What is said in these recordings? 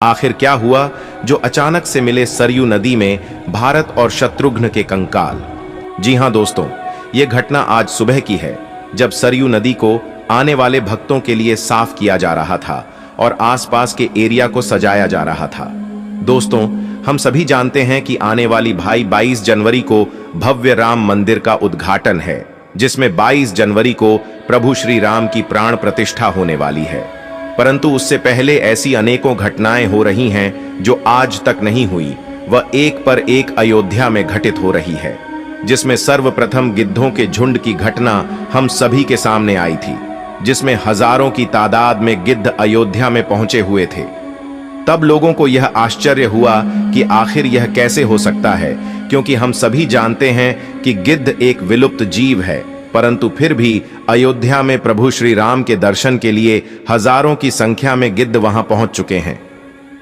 आखिर क्या हुआ जो अचानक से मिले सरयू नदी में भारत और शत्रुघ्न के कंकाल। जी हां दोस्तों, ये घटना आज सुबह की है, जब सरयू नदी को आने वाले भक्तों के लिए साफ किया जा रहा था और आसपास के एरिया को सजाया जा रहा था। दोस्तों, हम सभी जानते हैं कि आने वाली 22 जनवरी को भव्य राम मंदिर का उद्घाटन है, जिसमें 22 जनवरी को प्रभु श्री राम की प्राण प्रतिष्ठा होने वाली है। परंतु उससे पहले ऐसी अनेकों घटनाएं हो रही हैं जो आज तक नहीं हुई, वह एक पर एक अयोध्या में घटित हो रही है, जिसमें सर्वप्रथम गिद्धों के झुंड की घटना हम सभी के सामने आई थी, जिसमें हजारों की तादाद में गिद्ध अयोध्या में पहुंचे हुए थे। तब लोगों को यह आश्चर्य हुआ कि आखिर यह कैसे हो सकता है, क्योंकि हम सभी जानते हैं कि गिद्ध एक विलुप्त जीव है, परंतु फिर भी अयोध्या में प्रभु श्री राम के दर्शन के लिए हजारों की संख्या में गिद्ध वहां पहुंच चुके हैं।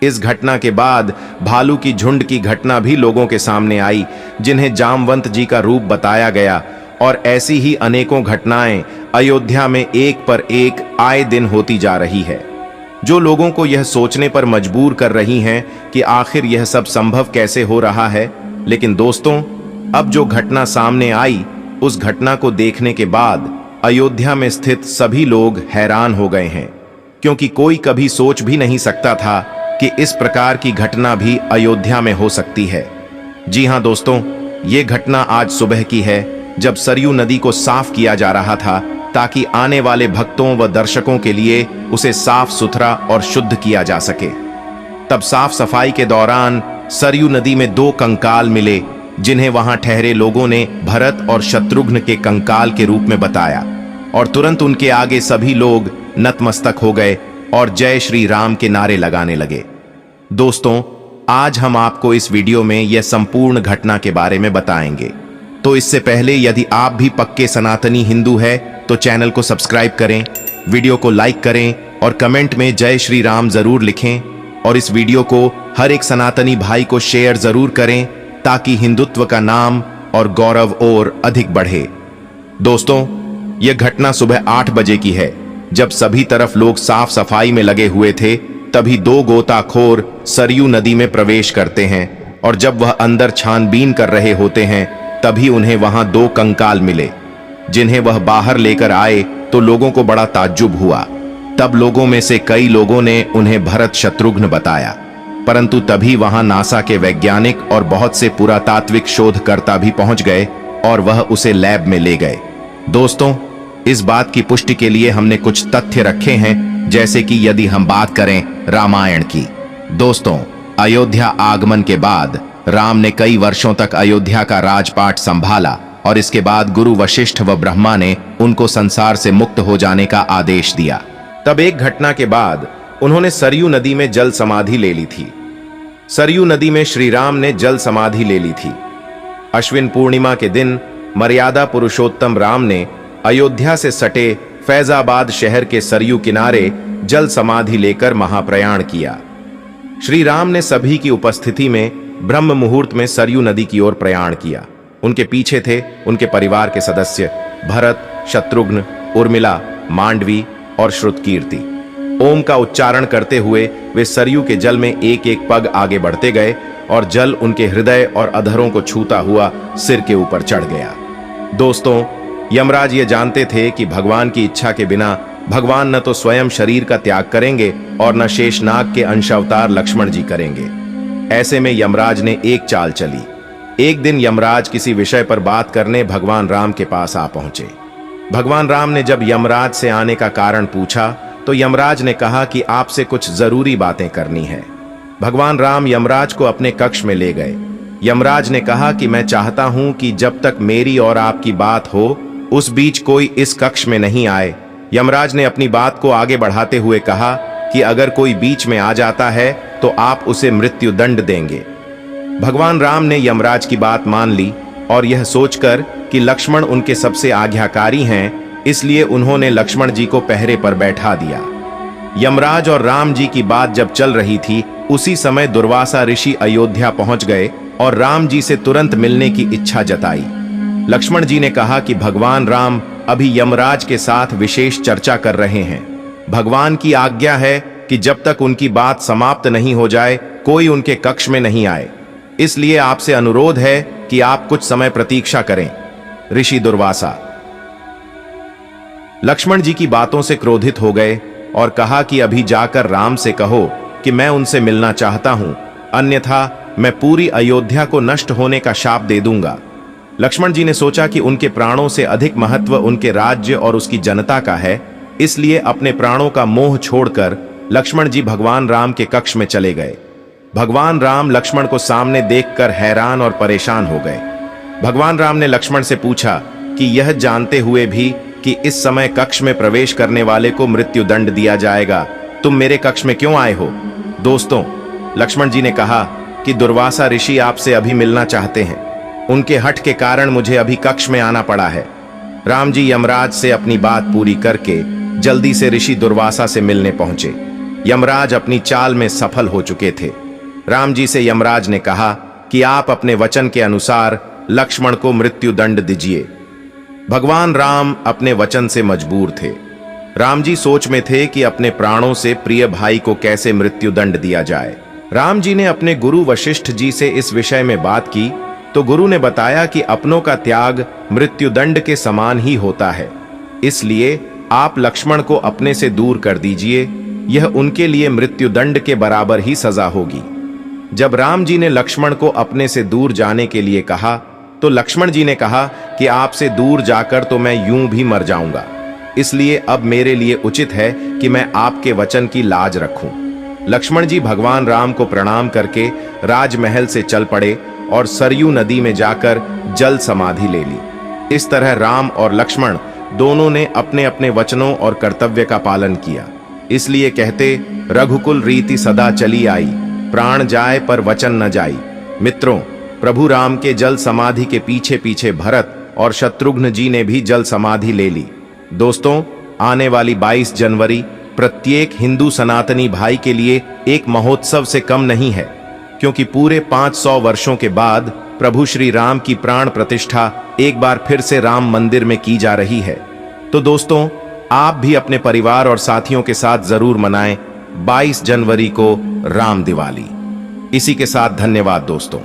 इस घटना के बाद भालू की झुंड की घटना भी लोगों के सामने आई, जिन्हें जामवंत जी का रूप बताया गया, और ऐसी ही अनेकों घटनाएं अयोध्या में एक पर एक आए दिन होती जा रही है, जो लोगों को यह सोचने पर मजबूर कर रही हैं कि आखिर यह सब संभव कैसे हो रहा है। लेकिन दोस्तों, अब जो घटना सामने आई, उस घटना को देखने के बाद अयोध्या में स्थित सभी लोग हैरान हो गए हैं, क्योंकि कोई कभी सोच भी नहीं सकता था कि इस प्रकार की घटना भी अयोध्या में हो सकती है। जी हां दोस्तों, ये घटना आज सुबह की है, जब सरयू नदी को साफ किया जा रहा था, ताकि आने वाले भक्तों व दर्शकों के लिए उसे साफ सुथरा और शुद्ध किया जा सके। तब साफ सफाई के दौरान सरयू नदी में 2 कंकाल मिले, जिन्हें वहां ठहरे लोगों ने भरत और शत्रुघ्न के कंकाल के रूप में बताया, और तुरंत उनके आगे सभी लोग नतमस्तक हो गए और जय श्री राम के नारे लगाने लगे। दोस्तों, आज हम आपको इस वीडियो में यह संपूर्ण घटना के बारे में बताएंगे। तो इससे पहले यदि आप भी पक्के सनातनी हिंदू है तो चैनल को सब्सक्राइब करें, वीडियो को लाइक करें और कमेंट में जय श्री राम जरूर लिखें, और इस वीडियो को हर एक सनातनी भाई को शेयर जरूर करें, ताकि हिंदुत्व का नाम और गौरव और अधिक बढ़े। दोस्तों, यह घटना सुबह 8 बजे की है, जब सभी तरफ लोग साफ सफाई में लगे हुए थे। तभी 2 गोताखोर सरयू नदी में प्रवेश करते हैं, और जब वह अंदर छानबीन कर रहे होते हैं, तभी उन्हें वहां 2 कंकाल मिले, जिन्हें वह बाहर लेकर आए तो लोगों को बड़ा ताज्जुब हुआ। तब लोगों में से कई लोगों ने उन्हें भरत शत्रुघ्न बताया, परंतु तभी वहां नासा के वैज्ञानिक और बहुत से पुरातात्विक शोधकर्ता भी पहुंच गए और वह उसे लैब में ले गए। दोस्तों, इस बात की पुष्टि के लिए हमने कुछ तथ्य रखे हैं, जैसे कि यदि हम बात करें रामायण की। दोस्तों, अयोध्या आगमन के बाद राम ने कई वर्षों तक अयोध्या का राजपाट संभाला, और इसके बाद गुरु वशिष्ठ व ब्रह्मा ने उनको संसार से मुक्त हो जाने का आदेश दिया। तब एक घटना के बाद उन्होंने सरयू नदी में जल समाधि ले ली थी। सरयू नदी में श्री राम ने जल समाधि ले ली थी। अश्विन पूर्णिमा के दिन मर्यादा पुरुषोत्तम राम ने अयोध्या से सटे फैजाबाद शहर के सरयू किनारे जल समाधि लेकर महाप्रयाण किया। श्री राम ने सभी की उपस्थिति में ब्रह्म मुहूर्त में सरयू नदी की ओर प्रयाण किया। उनके पीछे थे उनके परिवार के सदस्य भरत, शत्रुघ्न, उर्मिला, मांडवी और श्रुतकीर्ति। ओम का उच्चारण करते हुए वे सरयू के जल में एक एक पग आगे बढ़ते गए, और जल उनके हृदय और अधरों को छूता हुआ सिर के ऊपर चढ़ गया। दोस्तों, यमराज ये जानते थे कि भगवान की इच्छा के बिना भगवान न तो स्वयं शरीर का त्याग करेंगे और न शेषनाग के अंशावतार लक्ष्मण जी करेंगे। ऐसे में यमराज ने एक चाल चली। एक दिन यमराज किसी विषय पर बात करने भगवान राम के पास आ पहुंचे। भगवान राम ने जब यमराज से आने का कारण पूछा, तो यमराज ने कहा कि आपसे कुछ जरूरी बातें करनी है। भगवान राम यमराज को अपने कक्ष में ले गए। यमराज ने कहा कि मैं चाहता हूं कि जब तक मेरी और आपकी बात हो, उस बीच कोई इस कक्ष में नहीं आए। यमराज ने अपनी बात को आगे बढ़ाते हुए कहा कि अगर कोई बीच में आ जाता है तो आप उसे मृत्यु दंड देंगे। भगवान राम ने यमराज की बात मान ली, और यह सोचकर कि लक्ष्मण उनके सबसे आज्ञाकारी हैं, इसलिए उन्होंने लक्ष्मण जी को पहरे पर बैठा दिया। यमराज और राम जी की बात जब चल रही थी, उसी समय दुर्वासा ऋषि अयोध्या पहुंच गए और राम जी से तुरंत मिलने की इच्छा जताई। लक्ष्मण जी ने कहा कि भगवान राम अभी यमराज के साथ विशेष चर्चा कर रहे हैं। भगवान की आज्ञा है कि जब तक उनकी बात समाप्त नहीं हो जाए कोई उनके कक्ष में नहीं आए। इसलिए आपसे अनुरोध है कि आप कुछ समय प्रतीक्षा करें। ऋषि दुर्वासा लक्ष्मण जी की बातों से क्रोधित हो गए और कहा कि अभी जाकर राम से कहो कि मैं उनसे मिलना चाहता हूं, अन्यथा मैं पूरी अयोध्या को नष्ट होने का शाप दे दूंगा। लक्ष्मण जी ने सोचा कि उनके प्राणों से अधिक महत्व उनके राज्य और उसकी जनता का है, इसलिए अपने प्राणों का मोह छोड़कर लक्ष्मण जी भगवान राम के कक्ष में चले गए। भगवान राम लक्ष्मण को सामने देखकर हैरान और परेशान हो गए। भगवान राम ने लक्ष्मण से पूछा कि यह जानते हुए भी कि इस समय कक्ष में प्रवेश करने वाले को मृत्यु दंड दिया जाएगा, तुम मेरे कक्ष में क्यों आए हो? दोस्तों, लक्ष्मण जी ने कहा कि दुर्वासा ऋषि आपसे अभी मिलना चाहते हैं। उनके हठ के कारण मुझे अभी कक्ष में आना पड़ा है। राम जी यमराज से अपनी बात पूरी करके जल्दी से ऋषि दुर्वासा से मिलने पहुंचे। यमराज अपनी चाल में सफल हो चुके थे। राम जी से यमराज ने कहा कि आप अपने वचन के अनुसार लक्ष्मण को मृत्यु दंड दीजिए। भगवान राम अपने वचन से मजबूर थे। राम जी सोच में थे कि अपने प्राणों से प्रिय भाई को कैसे मृत्यु दंड दिया जाए। राम जी ने अपने गुरु वशिष्ठ जी से इस विषय में बात की तो गुरु ने बताया कि अपनों का त्याग मृत्युदंड के समान ही होता है, इसलिए आप लक्ष्मण को अपने से दूर कर दीजिए, यह उनके लिए मृत्युदंड के बराबर ही सजा होगी। जब राम जी ने लक्ष्मण को अपने से दूर जाने के लिए कहा तो लक्ष्मण जी ने कहा कि आपसे दूर जाकर तो मैं यूं भी मर जाऊंगा, इसलिए अब मेरे लिए उचित है कि मैं आपके वचन की लाज रखूं। लक्ष्मण जी भगवान राम को प्रणाम करके राजमहल से चल पड़े और सरयू नदी में जाकर जल समाधि ले ली। इस तरह राम और लक्ष्मण दोनों ने अपने अपने वचनों और कर्तव्य का पालन किया। इसलिए कहते, रघुकुल रीति सदा चली आई, प्राण जाए पर वचन न जाई। मित्रों, प्रभु राम के जल समाधि के पीछे पीछे भरत और शत्रुघ्न जी ने भी जल समाधि ले ली। दोस्तों, आने वाली 22 जनवरी प्रत्येक हिंदू सनातनी भाई के लिए एक महोत्सव से कम नहीं है, क्योंकि पूरे 500 वर्षों के बाद प्रभु श्री राम की प्राण प्रतिष्ठा एक बार फिर से राम मंदिर में की जा रही है। तो दोस्तों, आप भी अपने परिवार और साथियों के साथ जरूर मनाएं 22 जनवरी को राम दिवाली। इसी के साथ धन्यवाद दोस्तों।